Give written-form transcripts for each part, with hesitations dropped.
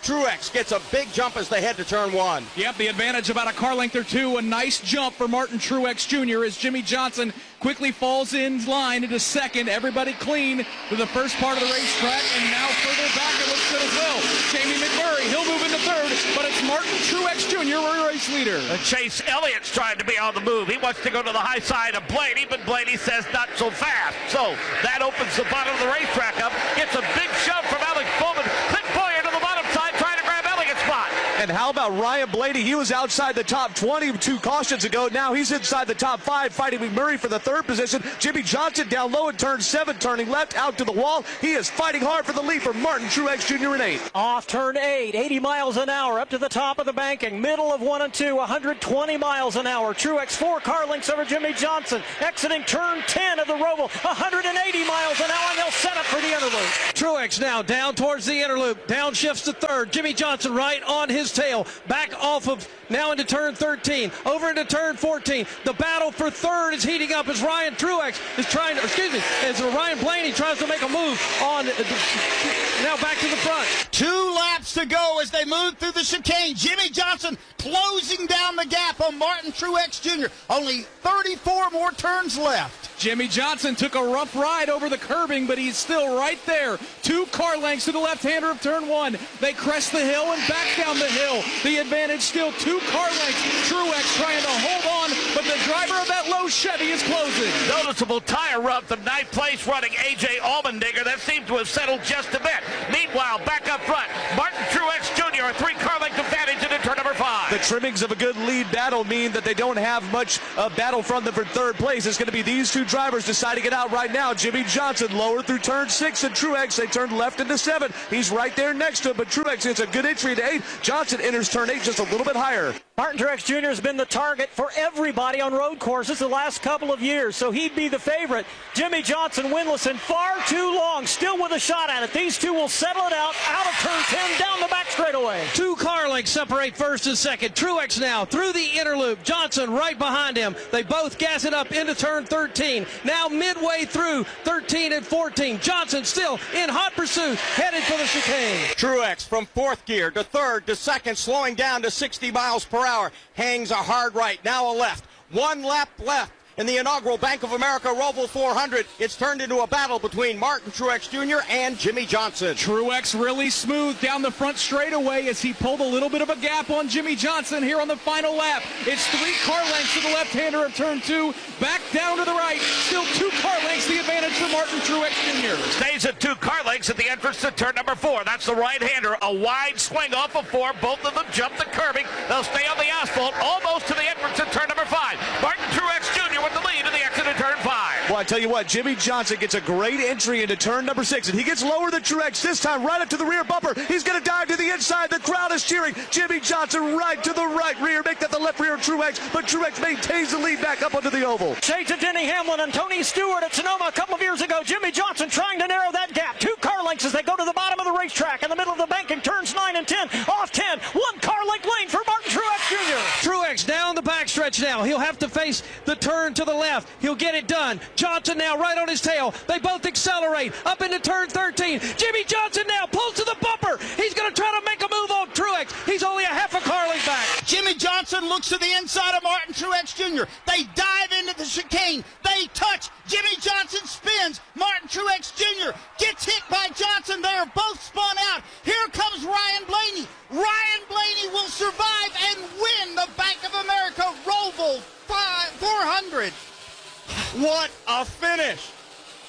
Truex gets a big jump as they head to turn 1. Yep, the advantage about a car length or two. A nice jump for Martin Truex Jr. as Jimmy Johnson quickly falls in line into second. Everybody clean to the first part of the racetrack, and now further back it looks good as well. Jamie McMurray, he'll move into third, but it's Martin Truex Jr., race leader. Chase Elliott's trying to be on the move. He wants to go to the high side of Blaney, but Blaney says not so fast. So that opens the bottom of the racetrack up. Gets a big shove from Alex Bowman. Click Boyer to the bottom side, trying to grab Elliott's spot. And how about Ryan Blaney? He was outside the top 20 2 cautions ago. Now he's inside the top 5, fighting McMurray for the third position. Jimmy Johnson down low in turn 7, turning left out to the wall. He is fighting hard for the lead for Martin Truex Jr. in 8. Off turn 8, 80 miles an hour up to the top of the banking. Middle of 1 and 2, 120 miles an hour. Truex 4 car lengths over Jimmy Johnson. Exiting turn 10 of the Roval, 180 miles an hour, and they'll set up for the interloop. Truex now down towards the interloop. Downshifts to third. Jimmy Johnson right on his tail. Back off of now into turn 13. Over into turn 14. The battle for third is heating up as Ryan Truex is trying to, as Ryan Blaney tries to make a move on, now back to the front. 2 laps to go as they move through the chicane. Jimmy Johnson closing down the gap on Martin Truex Jr. Only 34 more turns left. Jimmy Johnson took a rough ride over the curbing, but he's still right there. 2 car lengths to the left-hander of turn 1. They crest the hill and back down the hill. The advantage still 2 car lengths. Truex trying to hold on, but the driver of that low Chevy is closing. Noticeable tire rub from 9th place running A.J. Allmendinger. That seems to have settled just a bit. Meanwhile, back up front, Martin Truex Jr., a 3 car length advantage into turn number 5. The trimmings of a good lead battle mean that they don't have much battle from them for third place. It's going to be these 2 drivers deciding it out right now. Jimmy Johnson lower through turn 6, and Truex, they turn left into 7. He's right there next to him, but Truex gets a good entry to 8. Johnson enters turn 8 just a little bit higher. Martin Truex Jr. has been the target for everybody on road courses the last couple of years, so he'd be the favorite. Jimmy Johnson winless in far too long, still with a shot at it. These 2 will settle it out of turn 10, down the back straightaway. 2 car lengths separate first and second. Truex now through the interloop. Johnson right behind him. They both gas it up into turn 13. Now midway through 13 and 14. Johnson still in hot pursuit, headed for the chicane. Truex from 4th gear to 3rd to 2nd, slowing down to 60 miles per hour. Hangs a hard right, now a left. 1 lap left in the inaugural Bank of America Roval 400. It's turned into a battle between Martin Truex Jr. and Jimmy Johnson. Truex really smooth down the front straightaway as he pulled a little bit of a gap on Jimmy Johnson here on the final lap. It's 3 car lengths to the left-hander of turn 2. Back down to the right. Still 2 car lengths, the advantage for Martin Truex Jr. Stays at 2 car lengths at the entrance to turn number 4. That's the right-hander. A wide swing off of 4. Both of them jump the curbing. They'll stay on the asphalt almost to the entrance to turn number 5. Martin Truex Jr. with the lead in the exit of turn 5. Well, I tell you what, Jimmy Johnson gets a great entry into turn number 6, and he gets lower than Truex this time, right up to the rear bumper. He's going to dive to the inside. The crowd is cheering. Jimmy Johnson right to the right rear. Make that the left rear of Truex, but Truex maintains the lead back up onto the oval. Shades of Denny Hamlin and Tony Stewart at Sonoma a couple of years ago. Jimmy Johnson trying to narrow that gap. 2 car lengths as they go to the bottom of the racetrack. In the middle of the banking, turns 9 and 10. Off 10. 1 car length lane for Martin Truex Jr. Truex down the backstretch now. He'll have to face the turn to the left. He'll get it done. Johnson now right on his tail. They both accelerate up into turn 13. Jimmy Johnson now pulls to the bumper. He's going to try to make a move on Truex. He's only a half a car length back. Jimmy Johnson looks to the inside of Martin Truex Jr. They dive into the chicane. They touch. Jimmy Johnson spins. Martin Truex Jr. gets hit by Johnson. They are both spun out. Here comes Ryan Blaney. Ryan Blaney will survive and win the Bank of America Roval 400. What a finish.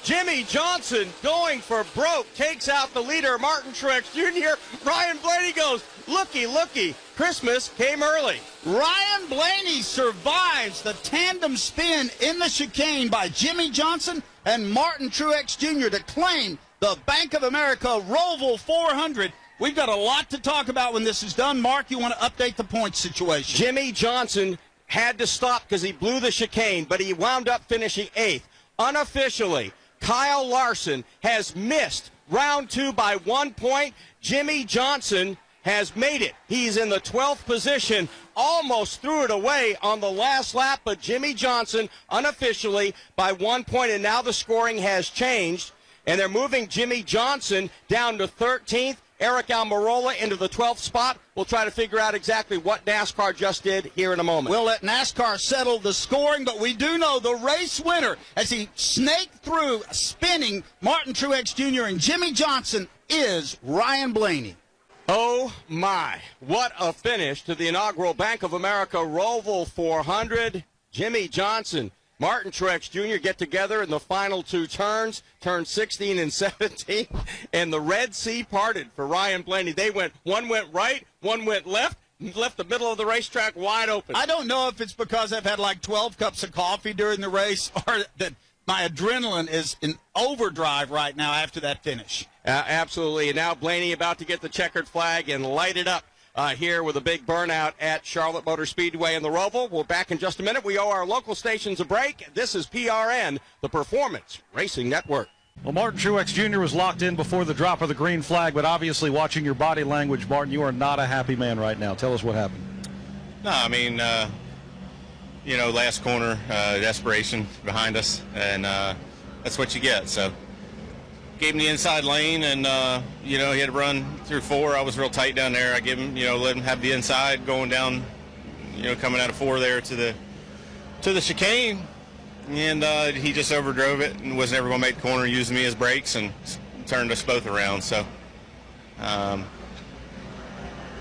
Jimmy Johnson going for broke, takes out the leader, Martin Truex Jr. Ryan Blaney goes, looky, looky, Christmas came early. Ryan Blaney survives the tandem spin in the chicane by Jimmy Johnson and Martin Truex Jr. to claim the Bank of America Roval 400. We've got a lot to talk about when this is done. Mark, you want to update the points situation? Jimmy Johnson had to stop because he blew the chicane, but he wound up finishing 8th. Unofficially, Kyle Larson has missed round 2 by 1 point. Jimmy Johnson has made it. He's in the 12th position, almost threw it away on the last lap, but Jimmy Johnson unofficially by 1 point, and now the scoring has changed, and they're moving Jimmy Johnson down to 13th. Eric Almirola into the 12th spot. We'll try to figure out exactly what NASCAR just did here in a moment. We'll let NASCAR settle the scoring, but we do know the race winner, as he snaked through spinning Martin Truex Jr. and Jimmy Johnson, is Ryan Blaney. Oh, my. What a finish to the inaugural Bank of America Roval 400. Jimmy Johnson, Martin Truex Jr. get together in the final two turns, turns 16 and 17, and the Red Sea parted for Ryan Blaney. One went right, one went left the middle of the racetrack wide open. I don't know if it's because I've had like 12 cups of coffee during the race or that my adrenaline is in overdrive right now after that finish. Absolutely. And now Blaney about to get the checkered flag and light it up here with a big burnout at Charlotte Motor Speedway in the Roval. We're back in just a minute. We owe our local stations a break. This is PRN, the Performance Racing Network. Well, Martin Truex Jr. was locked in before the drop of the green flag, but obviously watching your body language, Martin, you are not a happy man right now. Tell us what happened. No, I mean, last corner, desperation behind us, and that's what you get. So gave him the inside lane, and, he had to run through 4. I was real tight down there. I gave him, let him have the inside going down, coming out of 4 there to the chicane. And he just overdrove it and was never going to make the corner, using me as brakes, and turned us both around. So,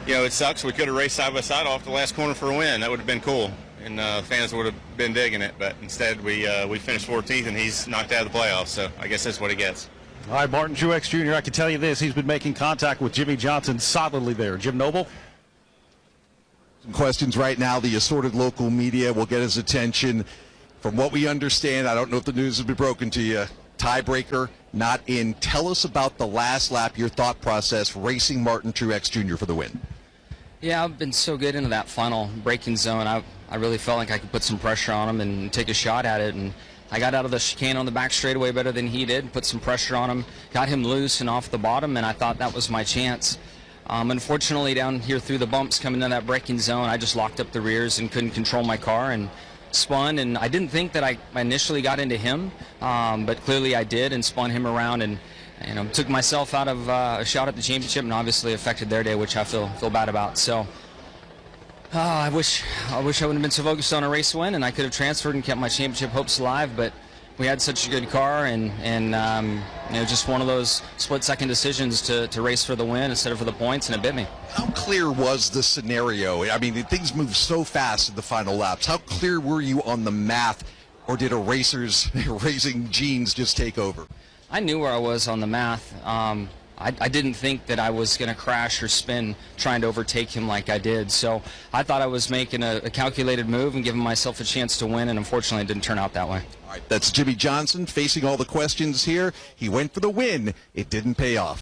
it sucks. We could have raced side by side off the last corner for a win. That would have been cool, and fans would have been digging it. But instead, we finished 14th, and he's knocked out of the playoffs. So I guess that's what he gets. All right, Martin Truex Jr., I can tell you this. He's been making contact with Jimmy Johnson solidly there. Jim Noble? Some questions right now. The assorted local media will get his attention. From what we understand, I don't know if the news has been broken to you, tiebreaker not in. Tell us about the last lap, your thought process, racing Martin Truex Jr. for the win. Yeah, I've been so good into that final braking zone. I really felt like I could put some pressure on him and take a shot at it. And I got out of the chicane on the back straightaway better than he did, put some pressure on him, got him loose and off the bottom, and I thought that was my chance. Unfortunately, down here through the bumps coming into that braking zone, I just locked up the rears and couldn't control my car and spun. And I didn't think that I initially got into him, but clearly I did, and spun him around and took myself out of a shot at the championship, and obviously affected their day, which I feel bad about. So I wish I wouldn't have been so focused on a race win, and I could have transferred and kept my championship hopes alive. But we had such a good car, and just one of those split-second decisions to race for the win instead of for the points, and it bit me. How clear was the scenario? I mean, things move so fast in the final laps. How clear were you on the math, or did a racer's racing genes just take over? I knew where I was on the math. I didn't think that I was going to crash or spin trying to overtake him like I did. So I thought I was making a calculated move and giving myself a chance to win, and unfortunately it didn't turn out that way. All right, that's Jimmy Johnson facing all the questions here. He went for the win. It didn't pay off.